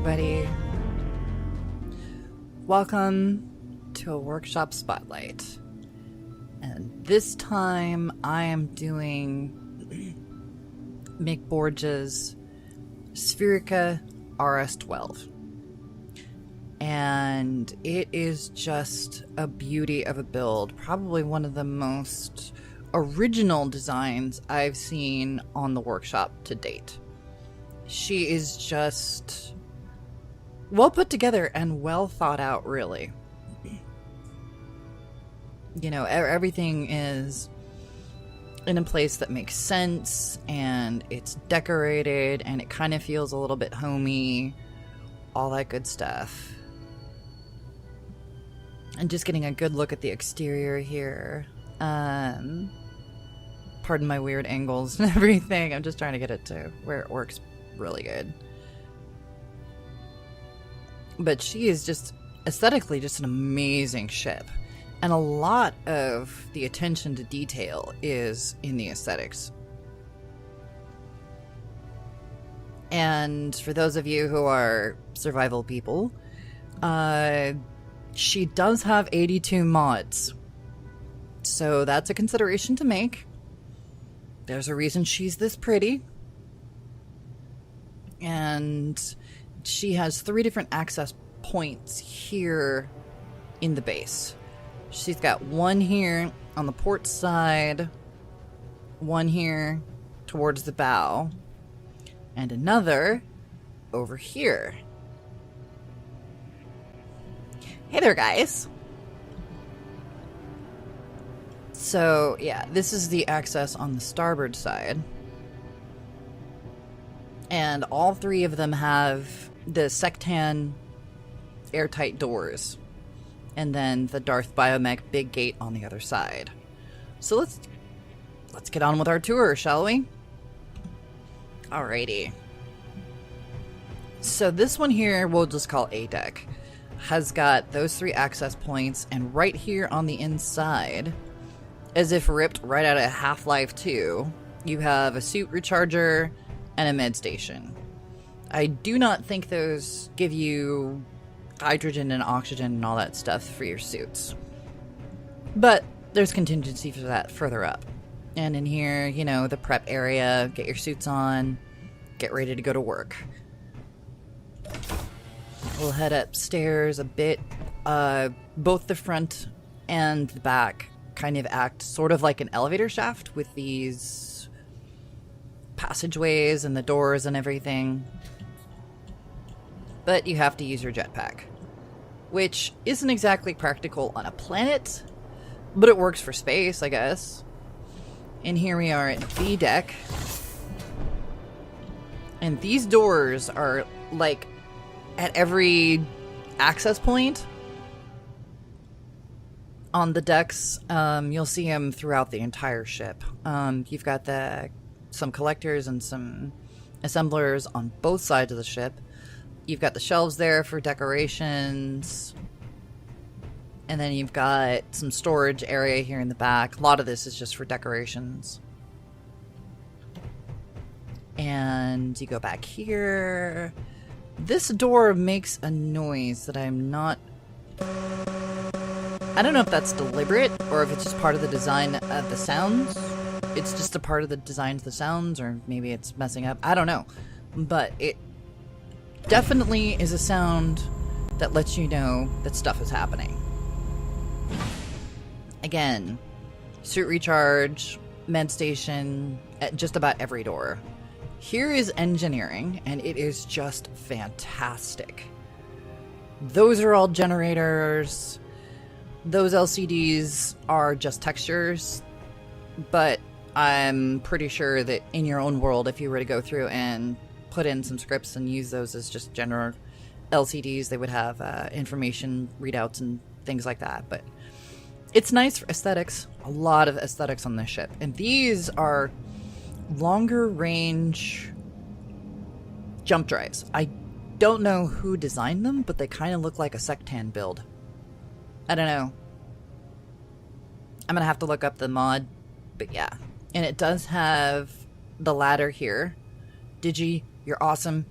everybody. Welcome to a workshop spotlight. And this time I am doing Mcborge's Spherica RS-12. And it is just a beauty of a build. Probably one of the most original designs I've seen on the workshop to date. She is just well put together and well thought out, really. You know, everything is in a place that makes sense, and it's decorated, and it kind of feels a little bit homey, all that good stuff. And just getting a good look at the exterior here. Pardon my weird angles and everything. I'm just trying to get it to where it works really good. But she is just aesthetically just an amazing ship. And a lot of the attention to detail is in the aesthetics. And for those of you who are survival people, she does have 82 mods. So that's a consideration to make. There's a reason she's this pretty. And she has 3 different access points here in the base. She's got one here on the port side, one here towards the bow, and another over here. Hey there, guys. So, yeah, this is the access on the starboard side. And all 3 of them have the Sectan airtight doors. And then the Darth Biomech big gate on the other side. So let's get on with our tour, shall we? Alrighty. So this one here, we'll just call A deck, has got those 3 access points, and right here on the inside, as if ripped right out of Half-Life 2, you have a suit recharger and a med station. I do not think those give you hydrogen and oxygen and all that stuff for your suits. But there's contingency for that further up. And in here, you know, the prep area, get your suits on, get ready to go to work. We'll head upstairs a bit. Both the front and the back kind of act sort of like an elevator shaft with these passageways and the doors and everything. But you have to use your jetpack, which isn't exactly practical on a planet, but it works for space, I guess. And here we are at B deck. And these doors are, like, at every access point on the decks. You'll see them throughout the entire ship. You've got some collectors and some assemblers on both sides of the ship. You've got the shelves there for decorations. And then you've got some storage area here in the back. A lot of this is just for decorations. And you go back here. This door makes a noise that I'm not... I don't know if that's deliberate or if it's just part of the design of the sounds. It's just a part of the design of the sounds, or maybe it's messing up. I don't know. But it definitely is a sound that lets you know that stuff is happening. Again, suit recharge, med station, at just about every door. Here is engineering, and it is just fantastic. Those are all generators. Those LCDs are just textures, but I'm pretty sure that in your own world, if you were to go through and put in some scripts and use those as just general LCDs, they would have information readouts and things like that. But it's nice for aesthetics. A lot of aesthetics on this ship. And these are longer range jump drives. I don't know who designed them, but they kind of look like a Sectan build. I don't know. I'm gonna have to look up the mod, but yeah. And it does have the ladder here. Digi, you're awesome.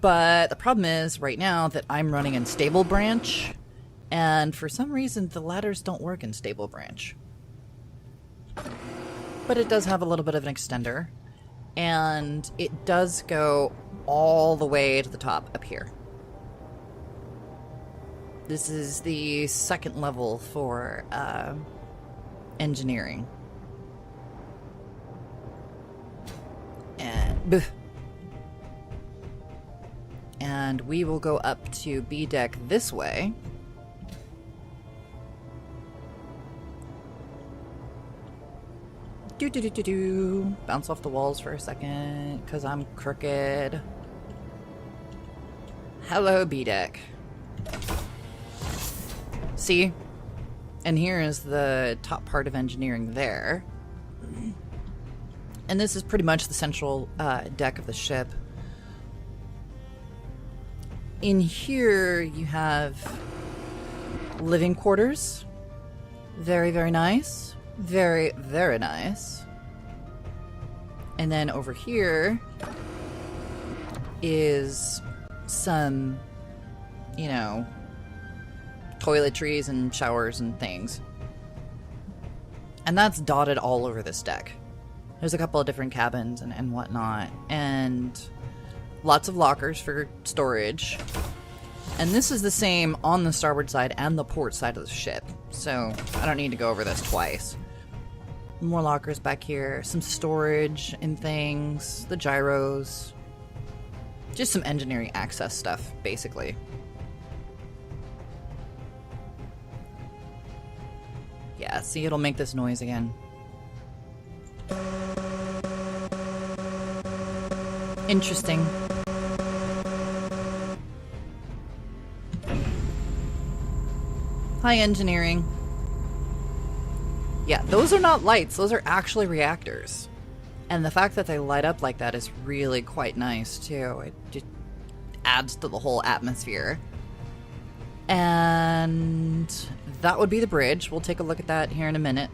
But the problem is right now that I'm running in stable branch, and for some reason the ladders don't work in stable branch. But it does have a little bit of an extender, and it does go all the way to the top up here. This is the second level for engineering. And we will go up to B deck this way. Bounce off the walls for a second, because I'm crooked. Hello, B deck. See? And here is the top part of engineering there. And this is pretty much the central deck of the ship. In here, you have living quarters. Very, very nice. Very, very nice. And then over here is some, you know, toiletries and showers and things. And that's dotted all over this deck. There's a couple of different cabins and whatnot. And lots of lockers for storage. And this is the same on the starboard side and the port side of the ship. So I don't need to go over this twice. More lockers back here. Some storage and things. The gyros. Just some engineering access stuff, basically. Yeah, see, it'll make this noise again. Interesting. Hi, engineering. Yeah, those are not lights. Those are actually reactors. And the fact that they light up like that is really quite nice, too. It just adds to the whole atmosphere. And that would be the bridge. We'll take a look at that here in a minute.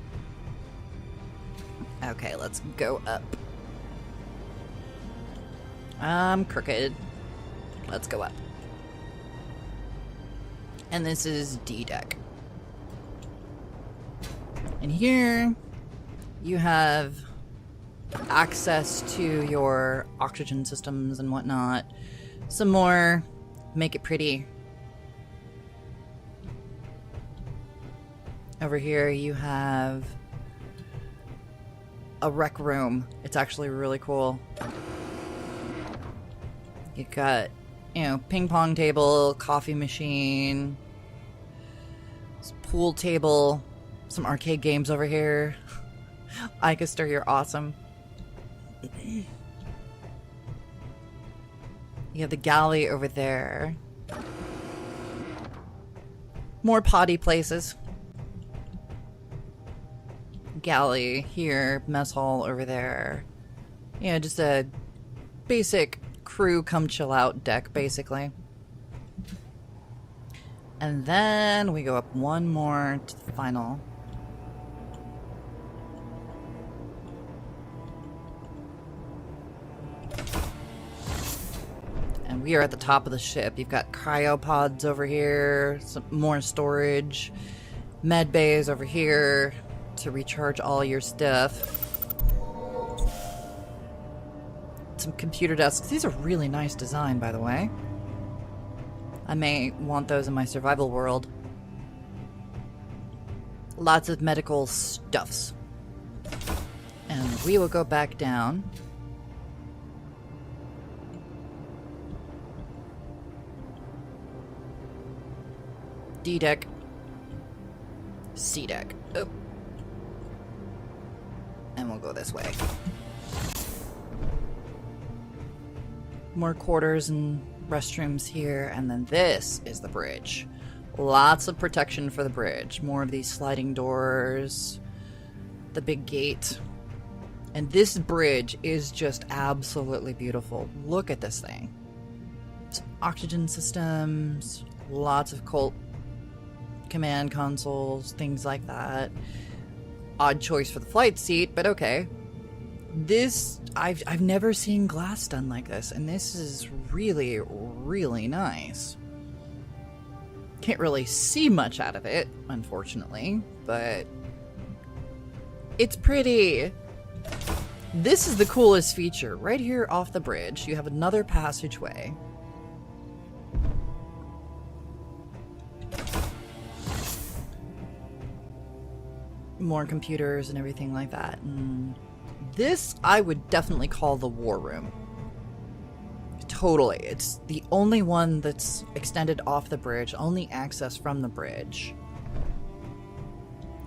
Okay, let's go up. I'm crooked. Let's go up. And this is D deck. And here you have access to your oxygen systems and whatnot. Some more. Make it pretty. Over here you have a rec room. It's actually really cool. You got, you know, ping pong table, coffee machine, pool table, some arcade games over here. Icaster, you're awesome. You have the galley over there. More potty places. Galley here, mess hall over there. You know, just a basic crew come chill out deck, basically. And then we go up one more to the final. And we are at the top of the ship. You've got cryopods over here, some more storage, med bays over here to recharge all your stuff. Some computer desks. These are really nice design, by the way. I may want those in my survival world. Lots of medical stuffs. And we will go back down. D deck. C deck. Oh. And we'll go this way. More quarters and restrooms here, and then this is the bridge. Lots of protection for the bridge. More of these sliding doors. The big gate. And this bridge is just absolutely beautiful. Look at this thing. Some oxygen systems. Lots of command consoles. Things like that. Odd choice for the flight seat, but okay. This, I've never seen glass done like this, and this is really, really nice. Can't really see much out of it, unfortunately, but it's pretty. This is the coolest feature. Right here off the bridge, you have another passageway. More computers and everything like that. And this, I would definitely call the war room. Totally. It's the only one that's extended off the bridge, only access from the bridge.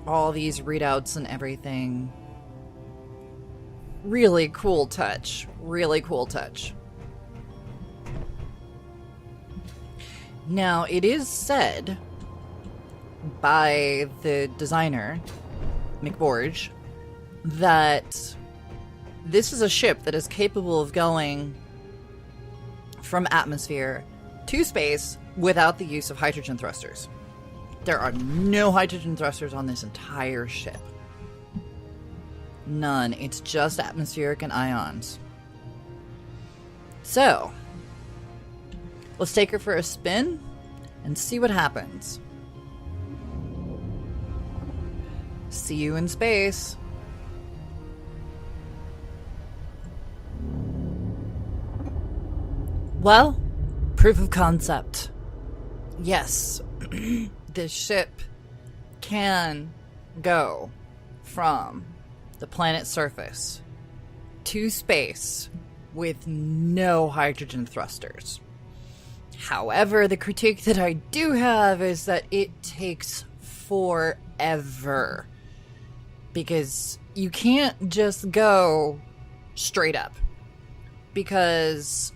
All these readouts and everything. Really cool touch. Really cool touch. Now, it is said by the designer, Mcborge, that this is a ship that is capable of going from atmosphere to space without the use of hydrogen thrusters. There are no hydrogen thrusters on this entire ship. None. It's just atmospheric and ions. So, let's take her for a spin and see what happens. See you in space. Well, proof of concept. Yes, this ship can go from the planet's surface to space with no hydrogen thrusters. However, the critique that I do have is that it takes forever. Because you can't just go straight up. Because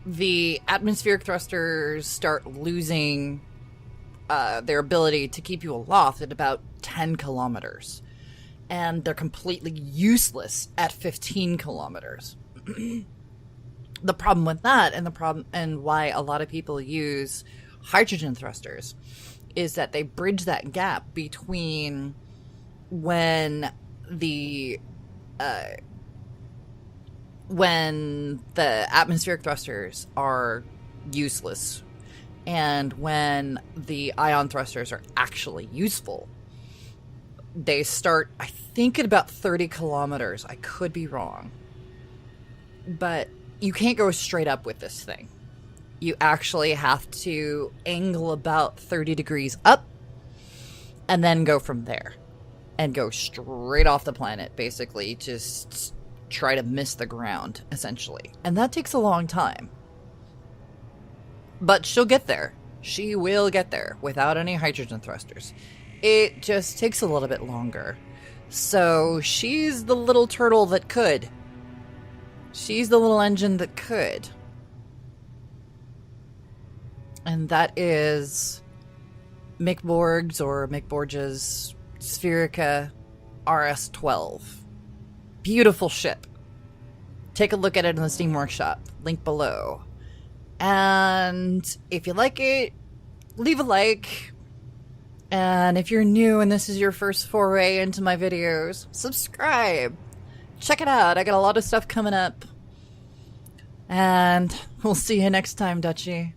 the atmospheric thrusters start losing their ability to keep you aloft at about 10 kilometers. And they're completely useless at 15 kilometers. The problem with that, and why a lot of people use hydrogen thrusters, is that they bridge that gap between when the atmospheric thrusters are useless and when the ion thrusters are actually useful. They start, I think, at about 30 kilometers. I could be wrong. But you can't go straight up with this thing. You actually have to angle about 30 degrees up and then go from there. And go straight off the planet, basically. Just try to miss the ground, essentially. And that takes a long time. But she'll get there. She will get there without any hydrogen thrusters. It just takes a little bit longer. So she's the little turtle that could. She's the little engine that could. And that is Mcborge's Spherica RS-12. Beautiful ship. Take a look at it in the Steam Workshop. Link below. And if you like it, leave a like. And if you're new and this is your first foray into my videos, subscribe. Check it out. I got a lot of stuff coming up. And we'll see you next time, Dutchie.